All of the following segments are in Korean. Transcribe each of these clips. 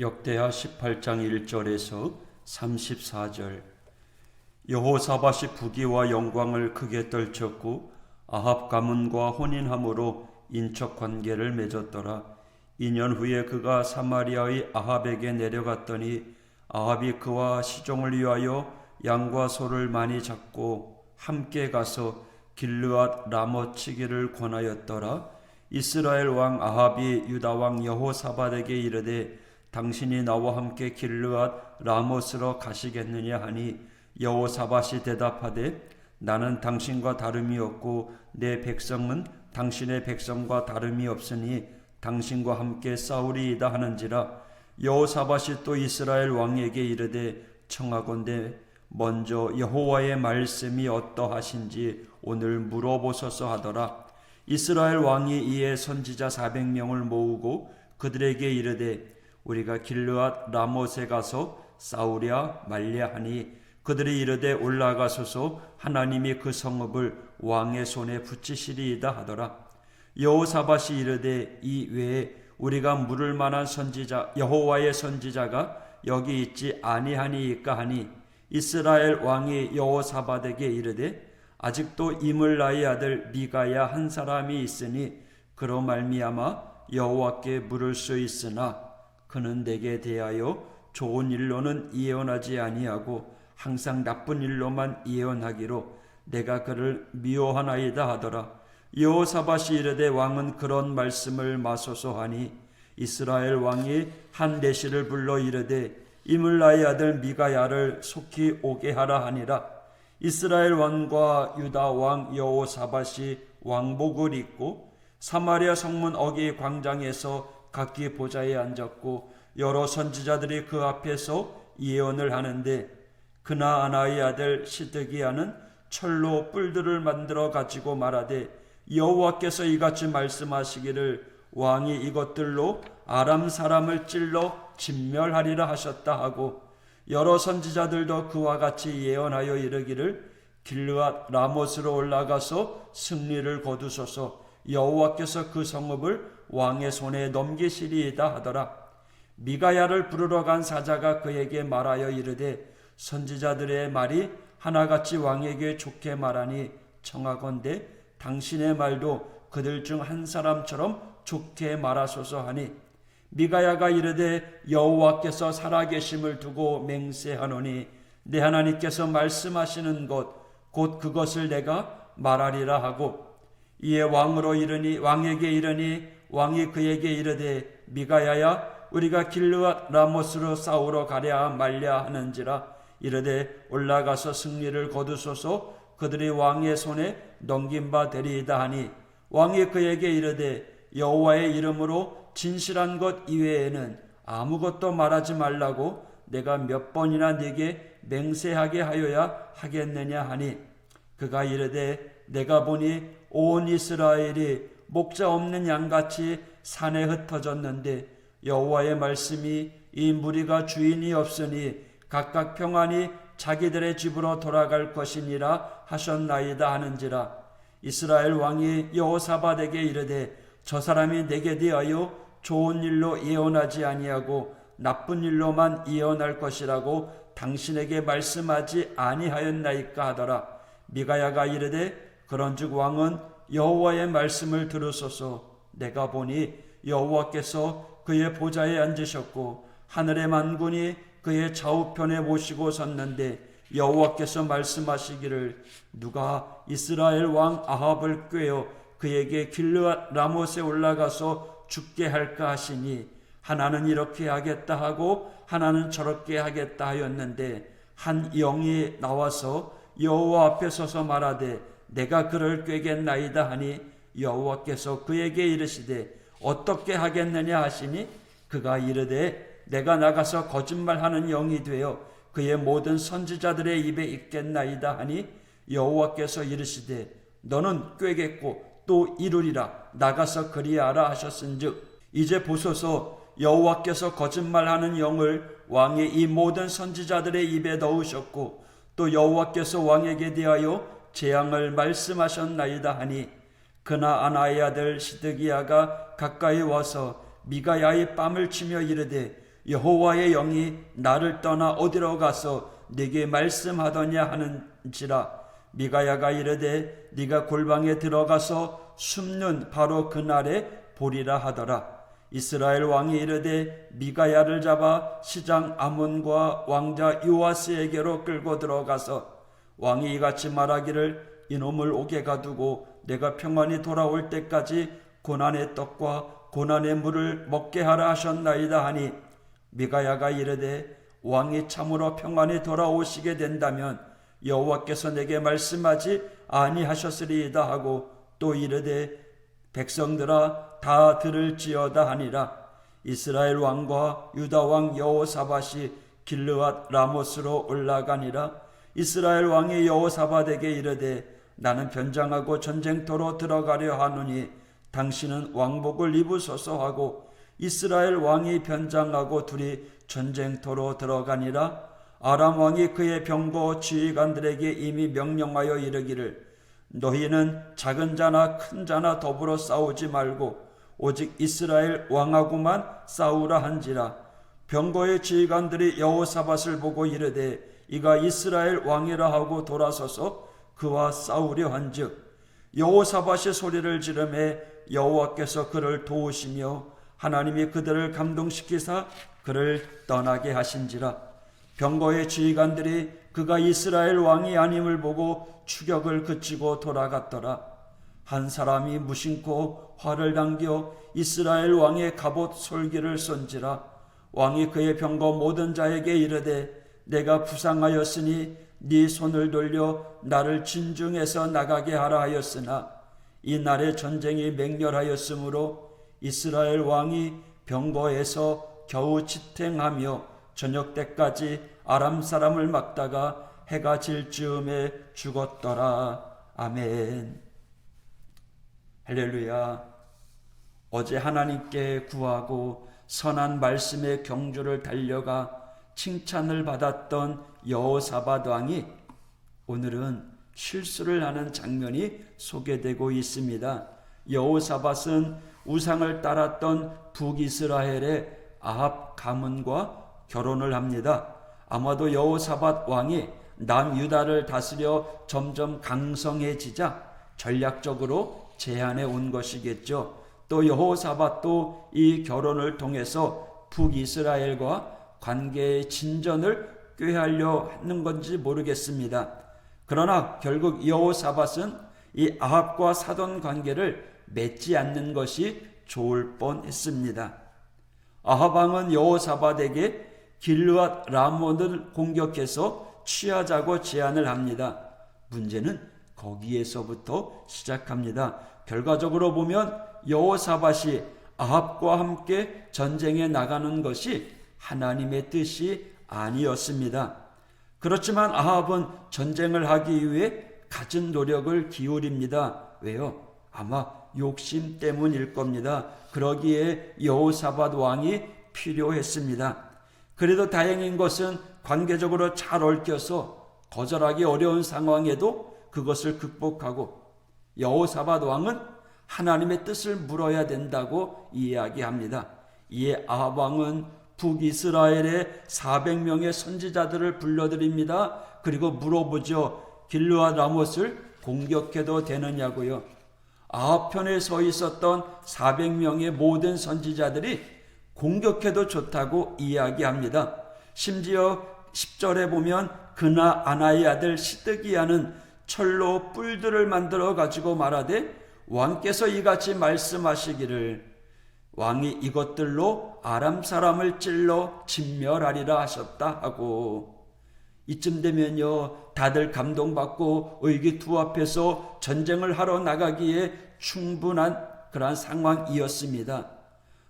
역대하 18장 1절에서 34절. 여호사밧이 부귀와 영광을 크게 떨쳤고 아합 가문과 혼인함으로 인척 관계를 맺었더라. 2년 후에 그가 사마리아의 아합에게 내려갔더니 아합이 그와 시종을 위하여 양과 소를 많이 잡고 함께 가서 길르앗 라못 치기를 권하였더라. 이스라엘 왕 아합이 유다 왕 여호사밧에게 이르되 당신이 나와 함께 길르앗 라못으로 가시겠느냐 하니 여호사밧이 대답하되 나는 당신과 다름이 없고 내 백성은 당신의 백성과 다름이 없으니 당신과 함께 싸우리이다 하는지라. 여호사밧이 또 이스라엘 왕에게 이르되 청하건대 먼저 여호와의 말씀이 어떠하신지 오늘 물어보소서 하더라. 이스라엘 왕이 이에 선지자 400명을 모으고 그들에게 이르되 우리가 길르앗 라못에 가서 싸우랴 말랴 하니 그들이 이르되 올라가소서 하나님이 그 성읍을 왕의 손에 붙이시리이다 하더라. 여호사밧이 이르되 이 외에 우리가 물을 만한 선지자 여호와의 선지자가 여기 있지 아니하니이까 하니 이스라엘 왕이 여호사밧에게 이르되 아직도 이물라의 아들 미가야 한 사람이 있으니 그로 말미암아 여호와께 물을 수 있으나 그는 내게 대하여 좋은 일로는 예언하지 아니하고 항상 나쁜 일로만 예언하기로 내가 그를 미워하나이다 하더라. 여호사밧이 이르되 왕은 그런 말씀을 마소서 하니 이스라엘 왕이 한 내시를 불러 이르되 이물라의 아들 미가야를 속히 오게 하라 하니라. 이스라엘 왕과 유다 왕 여호사밧이 왕복을 입고 사마리아 성문 어귀 광장에서 각기 보좌에 앉았고 여러 선지자들이 그 앞에서 예언을 하는데 그나아나의 아들 시드기야는 철로 뿔들을 만들어 가지고 말하되 여호와께서 이같이 말씀하시기를 왕이 이것들로 아람 사람을 찔러 진멸하리라 하셨다 하고 여러 선지자들도 그와 같이 예언하여 이르기를 길르앗 라못으로 올라가서 승리를 거두소서 여호와께서 그 성읍을 왕의 손에 넘기시리이다 하더라. 미가야를 부르러 간 사자가 그에게 말하여 이르되 선지자들의 말이 하나같이 왕에게 좋게 말하니 청하건대 당신의 말도 그들 중 한 사람처럼 좋게 말하소서 하니 미가야가 이르되 여호와께서 살아계심을 두고 맹세하노니 내 하나님께서 말씀하시는 것 곧 그것을 내가 말하리라 하고 이에 왕에게 이르니 왕이 그에게 이르되 미가야야 우리가 길르앗 라못으로 싸우러 가랴 말랴 하는지라. 이르되 올라가서 승리를 거두소서 그들이 왕의 손에 넘긴 바 되리이다 하니 왕이 그에게 이르되 여호와의 이름으로 진실한 것 이외에는 아무것도 말하지 말라고 내가 몇 번이나 네게 맹세하게 하여야 하겠느냐 하니 그가 이르되 내가 보니 온 이스라엘이 목자 없는 양같이 산에 흩어졌는데 여호와의 말씀이 이 무리가 주인이 없으니 각각 평안히 자기들의 집으로 돌아갈 것이니라 하셨나이다 하는지라. 이스라엘 왕이 여호사밧에게 이르되 저 사람이 내게 대하여 좋은 일로 예언하지 아니하고 나쁜 일로만 예언할 것이라고 당신에게 말씀하지 아니하였나이까 하더라. 미가야가 이르되 그런즉 왕은 여호와의 말씀을 들으소서. 내가 보니 여호와께서 그의 보좌에 앉으셨고 하늘의 만군이 그의 좌우편에 모시고 섰는데 여호와께서 말씀하시기를 누가 이스라엘 왕 아합을 꾀어 그에게 길르앗 라못에 올라가서 죽게 할까 하시니 하나는 이렇게 하겠다 하고 하나는 저렇게 하겠다 하였는데 한 영이 나와서 여호와 앞에 서서 말하되 내가 그를 꾀겠나이다 하니 여호와께서 그에게 이르시되 어떻게 하겠느냐 하시니 그가 이르되 내가 나가서 거짓말하는 영이 되어 그의 모든 선지자들의 입에 있겠나이다 하니 여호와께서 이르시되 너는 꾀겠고 또 이루리라. 나가서 그리하라 하셨은즉 이제 보소서 여호와께서 거짓말하는 영을 왕의 이 모든 선지자들의 입에 넣으셨고 또 여호와께서 왕에게 대하여 재앙을 말씀하셨나이다 하니 그나아나의 아들 시드기야가 가까이 와서 미가야의 뺨을 치며 이르되 여호와의 영이 나를 떠나 어디로 가서 네게 말씀하더냐 하는지라. 미가야가 이르되 네가 골방에 들어가서 숨는 바로 그날에 보리라 하더라. 이스라엘 왕이 이르되 미가야를 잡아 시장 아몬과 왕자 요아스에게로 끌고 들어가서 왕이 이같이 말하기를 이놈을 옥에 가두고 내가 평안히 돌아올 때까지 고난의 떡과 고난의 물을 먹게 하라 하셨나이다 하니, 미가야가 이르되 왕이 참으로 평안히 돌아오시게 된다면 여호와께서 내게 말씀하지 아니하셨으리이다 하고, 또 이르되 백성들아 다 들을지어다 하니라. 이스라엘 왕과 유다 왕 여호사밧이 길르앗 라못으로 올라가니라. 이스라엘 왕이 여호사밧에게 이르되 나는 변장하고 전쟁터로 들어가려 하노니 당신은 왕복을 입으소서 하고, 이스라엘 왕이 변장하고 둘이 전쟁터로 들어가니라. 아람 왕이 그의 병거 지휘관들에게 이미 명령하여 이르기를 너희는 작은 자나 큰 자나 더불어 싸우지 말고 오직 이스라엘 왕하고만 싸우라 한지라. 병거의 지휘관들이 여호사밧을 보고 이르되 이가 이스라엘 왕이라 하고 돌아서서 그와 싸우려 한즉, 여호사밧이 소리를 지르매 여호와께서 그를 도우시며 하나님이 그들을 감동시키사 그를 떠나게 하신지라. 병거의 지휘관들이 그가 이스라엘 왕이 아님을 보고 추격을 그치고 돌아갔더라. 한 사람이 무심코 활을 당겨 이스라엘 왕의 갑옷 솔기를 쏜지라. 왕이 그의 병거 모든 자에게 이르되 내가 부상하였으니 네 손을 돌려 나를 진중에서 나가게 하라 하였으나, 이 날에 전쟁이 맹렬하였으므로 이스라엘 왕이 병거에서 겨우 지탱하며 저녁 때까지 아람 사람을 막다가 해가 질 즈음에 죽었더라. 아멘. 할렐루야. 어제 하나님께 구하고 선한 말씀의 경주를 달려가 칭찬을 받았던 여호사밧 왕이 오늘은 실수를 하는 장면이 소개되고 있습니다. 여호사밧은 우상을 따랐던 북이스라엘의 아합 가문과 결혼을 합니다. 아마도 여호사밧 왕이 남유다를 다스려 점점 강성해지자 전략적으로 제안해 온 것이겠죠. 또 여호사밧도 이 결혼을 통해서 북이스라엘과 관계의 진전을 꾀하려 하는 건지 모르겠습니다. 그러나 결국 여호사밧은 이 아합과 사돈 관계를 맺지 않는 것이 좋을 뻔했습니다. 아합 왕은 여호사밧에게 길르앗 라몬을 공격해서 취하자고 제안을 합니다. 문제는 거기에서부터 시작합니다. 결과적으로 보면 여호사밧이 아합과 함께 전쟁에 나가는 것이 하나님의 뜻이 아니었습니다. 그렇지만 아합은 전쟁을 하기 위해 갖은 노력을 기울입니다. 왜요? 아마 욕심 때문일 겁니다. 그러기에 여호사밧 왕이 필요했습니다. 그래도 다행인 것은 관계적으로 잘 얽혀서 거절하기 어려운 상황에도 그것을 극복하고, 여호사밧 왕은 하나님의 뜻을 물어야 된다고 이야기합니다. 이에 아합 왕은 북이스라엘의 400명의 선지자들을 불러들입니다. 그리고 물어보죠. 길르앗 라못을 공격해도 되느냐고요. 아합 편에 서 있었던 400명의 모든 선지자들이 공격해도 좋다고 이야기합니다. 심지어 10절에 보면 그나 아나의 아들 시드기야는 철로 뿔들을 만들어 가지고 말하되 왕께서 이같이 말씀하시기를 왕이 이것들로 아람 사람을 찔러 진멸하리라 하셨다 하고, 이쯤 되면요 다들 감동받고 의기투합해서 전쟁을 하러 나가기에 충분한 그러한 상황이었습니다.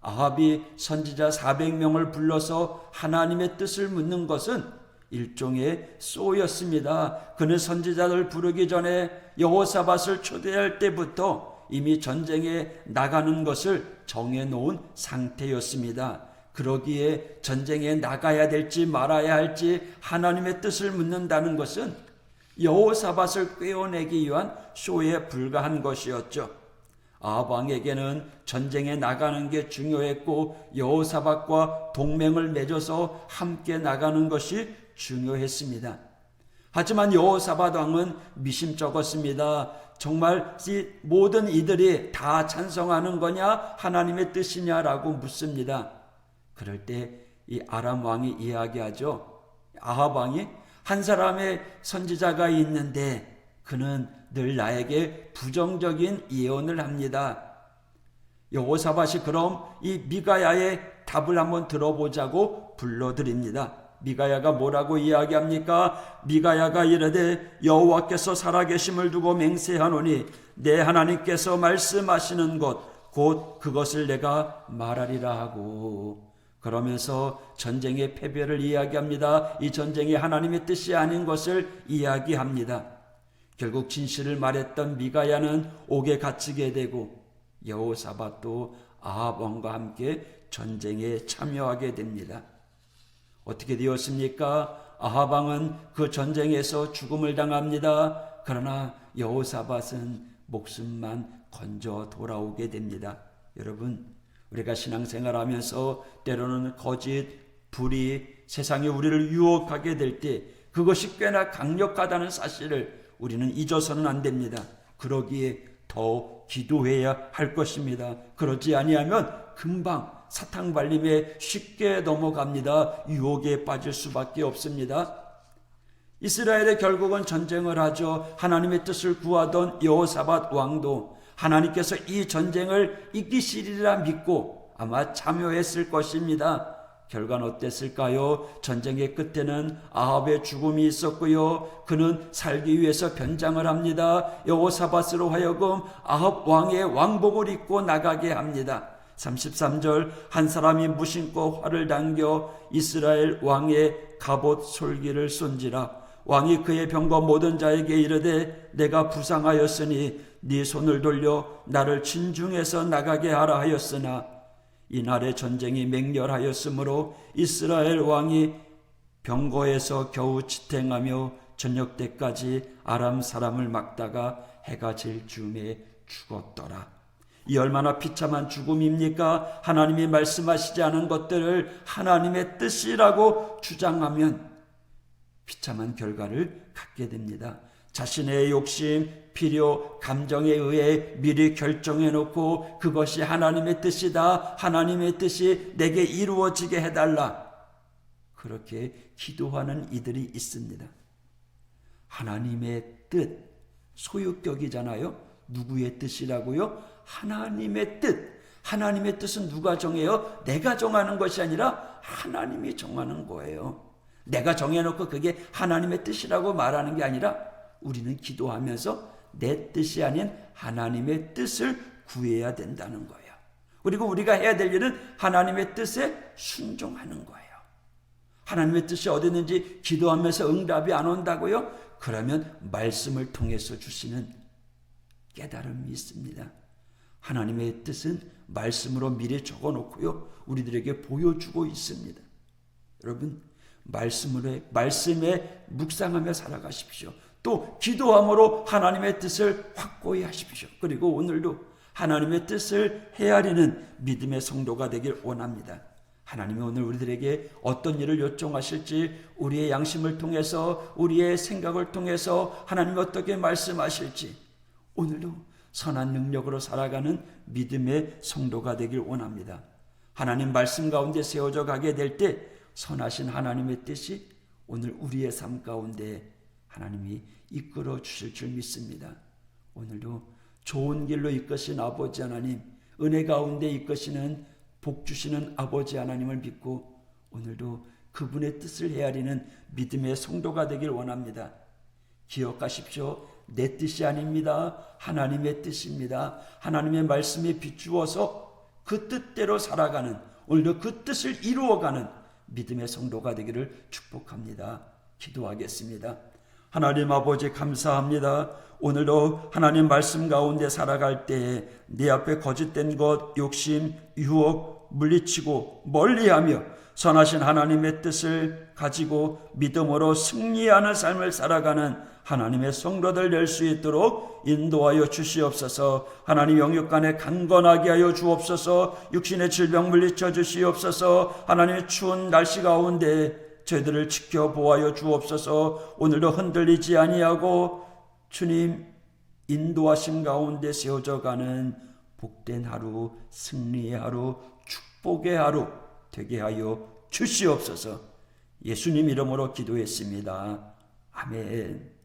아합이 선지자 400명을 불러서 하나님의 뜻을 묻는 것은 일종의 쏘였습니다. 그는 선지자를 부르기 전에 여호사밧을 초대할 때부터 이미 전쟁에 나가는 것을 정해놓은 상태였습니다. 그러기에 전쟁에 나가야 될지 말아야 할지 하나님의 뜻을 묻는다는 것은 여호사밧을 꿰어내기 위한 쇼에 불과한 것이었죠. 아합 왕에게는 전쟁에 나가는 게 중요했고 여호사밧과 동맹을 맺어서 함께 나가는 것이 중요했습니다. 하지만 여호사밧 왕은 미심쩍었습니다. 정말 이 모든 이들이 다 찬성하는 거냐 하나님의 뜻이냐라고 묻습니다. 그럴 때 이 아람 왕이 이야기하죠. 아합 왕이 한 사람의 선지자가 있는데 그는 늘 나에게 부정적인 예언을 합니다. 여호사밧이 그럼 이 미가야의 답을 한번 들어보자고 불러드립니다. 미가야가 뭐라고 이야기합니까? 미가야가 이르되 여호와께서 살아계심을 두고 맹세하노니 내 하나님께서 말씀하시는 것 곧 그것을 내가 말하리라 하고, 그러면서 전쟁의 패배를 이야기합니다. 이 전쟁이 하나님의 뜻이 아닌 것을 이야기합니다. 결국 진실을 말했던 미가야는 옥에 갇히게 되고 여호사밧도 아합 왕과 함께 전쟁에 참여하게 됩니다. 어떻게 되었습니까? 아합 왕은 그 전쟁에서 죽음을 당합니다. 그러나 여호사밧은 목숨만 건져 돌아오게 됩니다. 여러분, 우리가 신앙생활하면서 때로는 거짓, 불의, 세상이 우리를 유혹하게 될 때 그것이 꽤나 강력하다는 사실을 우리는 잊어서는 안 됩니다. 그러기에 더 기도해야 할 것입니다. 그렇지 아니하면 금방 사탕 발림에 쉽게 넘어갑니다. 유혹에 빠질 수밖에 없습니다. 이스라엘이 결국은 전쟁을 하죠. 하나님의 뜻을 구하던 여호사밧 왕도 하나님께서 이 전쟁을 이기시리라 믿고 아마 참여했을 것입니다. 결과는 어땠을까요? 전쟁의 끝에는 아합의 죽음이 있었고요. 그는 살기 위해서 변장을 합니다. 여호사밧으로 하여금 아합 왕의 왕복을 입고 나가게 합니다. 33절, 한 사람이 무심코 활을 당겨 이스라엘 왕의 갑옷 솔기를 쏜지라. 왕이 그의 병거 모든 자에게 이르되 내가 부상하였으니 네 손을 돌려 나를 진중에서 나가게 하라 하였으나 이날의 전쟁이 맹렬하였으므로 이스라엘 왕이 병거에서 겨우 지탱하며 저녁 때까지 아람 사람을 막다가 해가 질 즈음에 죽었더라. 이 얼마나 비참한 죽음입니까? 하나님이 말씀하시지 않은 것들을 하나님의 뜻이라고 주장하면 비참한 결과를 갖게 됩니다. 자신의 욕심, 필요, 감정에 의해 미리 결정해놓고 그것이 하나님의 뜻이다, 하나님의 뜻이 내게 이루어지게 해달라, 그렇게 기도하는 이들이 있습니다. 하나님의 뜻, 소유격이잖아요. 누구의 뜻이라고요? 하나님의 뜻. 하나님의 뜻은 누가 정해요? 내가 정하는 것이 아니라 하나님이 정하는 거예요. 내가 정해놓고 그게 하나님의 뜻이라고 말하는 게 아니라 우리는 기도하면서 내 뜻이 아닌 하나님의 뜻을 구해야 된다는 거예요. 그리고 우리가 해야 될 일은 하나님의 뜻에 순종하는 거예요. 하나님의 뜻이 어디 있는지 기도하면서 응답이 안 온다고요? 그러면 말씀을 통해서 주시는 깨달음이 있습니다. 하나님의 뜻은 말씀으로 미리 적어놓고요, 우리들에게 보여주고 있습니다. 여러분, 말씀에 묵상하며 살아가십시오. 또 기도함으로 하나님의 뜻을 확고히 하십시오. 그리고 오늘도 하나님의 뜻을 헤아리는 믿음의 성도가 되길 원합니다. 하나님이 오늘 우리들에게 어떤 일을 요청하실지, 우리의 양심을 통해서, 우리의 생각을 통해서 하나님이 어떻게 말씀하실지, 오늘도 선한 능력으로 살아가는 믿음의 성도가 되길 원합니다. 하나님 말씀 가운데 세워져 가게 될 때 선하신 하나님의 뜻이 오늘 우리의 삶 가운데 하나님이 이끌어 주실 줄 믿습니다. 오늘도 좋은 길로 이끄신 아버지 하나님, 은혜 가운데 이끄시는 복 주시는 아버지 하나님을 믿고 오늘도 그분의 뜻을 헤아리는 믿음의 성도가 되길 원합니다. 기억하십시오. 내 뜻이 아닙니다. 하나님의 뜻입니다. 하나님의 말씀에 비추어서 그 뜻대로 살아가는, 오늘도 그 뜻을 이루어가는 믿음의 성도가 되기를 축복합니다. 기도하겠습니다. 하나님 아버지, 감사합니다. 오늘도 하나님 말씀 가운데 살아갈 때에 내 앞에 거짓된 것, 욕심, 유혹 물리치고 멀리하며 선하신 하나님의 뜻을 가지고 믿음으로 승리하는 삶을 살아가는 하나님의 성도들 될 수 있도록 인도하여 주시옵소서. 하나님 영육간에 강건하게 하여 주옵소서. 육신의 질병 물리쳐 주시옵소서. 하나님의 추운 날씨 가운데 저희들을 지켜보아여 주옵소서. 오늘도 흔들리지 아니하고 주님 인도하심 가운데 세워져 가는 복된 하루, 승리의 하루, 축복의 하루 되게 하여 주시옵소서. 예수님 이름으로 기도했습니다. 아멘.